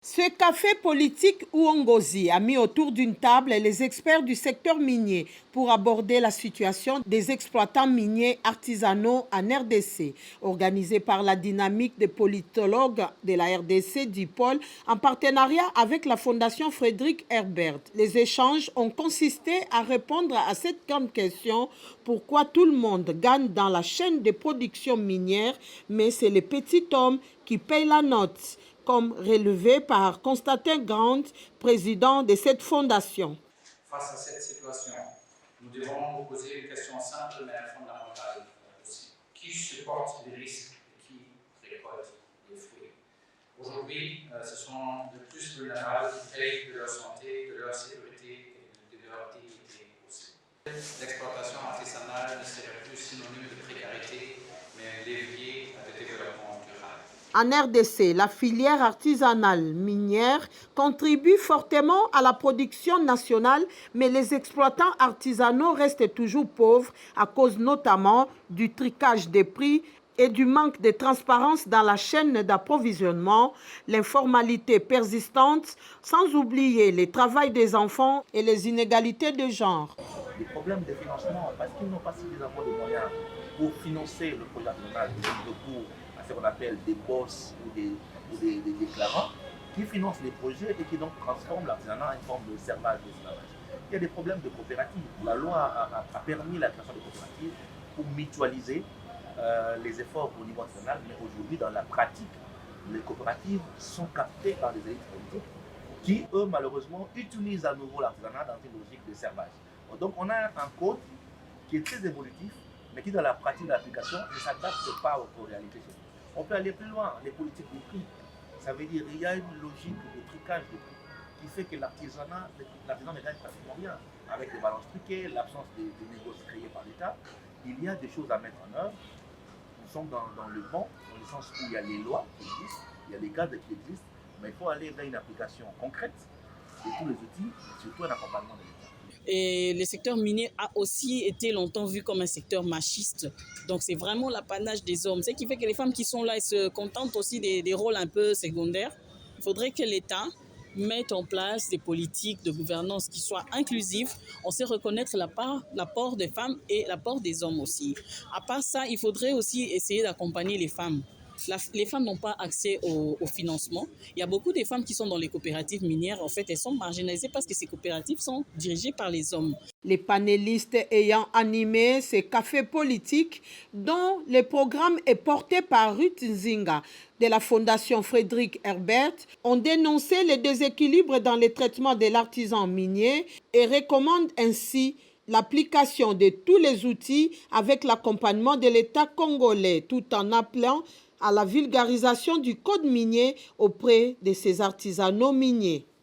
Ce café politique Uongozi a mis autour d'une table les experts du secteur minier pour aborder la situation des exploitants miniers artisanaux en RDC. Organisé par la dynamique des politologues de la RDC DIPOL en partenariat avec la Fondation Frédéric Herbert. Les échanges ont consisté à répondre à cette grande question: pourquoi tout le monde gagne dans la chaîne de production minière, mais c'est les petits hommes qui payent la note, comme relevé par Constantin Grant, président de cette fondation. Face à cette situation, nous devons nous poser une question simple mais fondamentale aussi. Qui supporte les risques et qui récolte les fruits? Aujourd'hui, ce sont de plus vulnérables qui payent de leur santé, de leur sécurité et de leur dignité aussi. L'exploitation artisanale ne serait plus synonyme de précarité, mais levier de développement durable. En RDC, la filière artisanale minière contribue fortement à la production nationale, mais les exploitants artisanaux restent toujours pauvres à cause notamment du tricage des prix et du manque de transparence dans la chaîne d'approvisionnement, l'informalité persistante, sans oublier le travail des enfants et les inégalités de genre. Des problèmes de financement parce qu'ils n'ont pas suffisamment de moyens pour financer le projet national de recours à ce qu'on appelle des boss ou des déclarants qui financent les projets et qui donc transforment l'artisanat en une forme de servage d'esclavage. Il y a des problèmes de coopératives. La loi a permis la création de coopératives pour mutualiser les efforts au niveau national, mais aujourd'hui, dans la pratique, les coopératives sont captées par des élites politiques qui, eux, malheureusement, utilisent à nouveau l'artisanat dans une logique de servage. Donc, on a un code qui est très évolutif, mais qui, dans la pratique de l'application, ne s'adapte pas aux réalités. On peut aller plus loin, les politiques de prix. Ça veut dire qu'il y a une logique de tricage de prix qui fait que l'artisan ne gagne pratiquement rien. Avec les balances truquées, l'absence de négociations créées par l'État, il y a des choses à mettre en œuvre. Nous sommes dans le bon, dans le sens où il y a les lois qui existent, il y a les cadres qui existent, mais il faut aller vers une application concrète de tous les outils, et surtout un accompagnement de l'État. Et le secteur minier a aussi été longtemps vu comme un secteur machiste. Donc c'est vraiment l'apanage des hommes. Ce qui fait que les femmes qui sont là, elles se contentent aussi des rôles un peu secondaires. Il faudrait que l'État mette en place des politiques de gouvernance qui soient inclusives. On sait reconnaître l'apport des femmes et l'apport des hommes aussi. À part ça, il faudrait aussi essayer d'accompagner les femmes. Les femmes n'ont pas accès au financement. Il y a beaucoup de femmes qui sont dans les coopératives minières. En fait, elles sont marginalisées parce que ces coopératives sont dirigées par les hommes. Les panélistes ayant animé ces cafés politiques, dont le programme est porté par Ruth Nzinga de la Fondation Frédéric Herbert, ont dénoncé les déséquilibres dans le traitement de l'artisan minier et recommandent ainsi l'application de tous les outils avec l'accompagnement de l'État congolais, tout en appelant à la vulgarisation du code minier auprès de ces artisanaux miniers.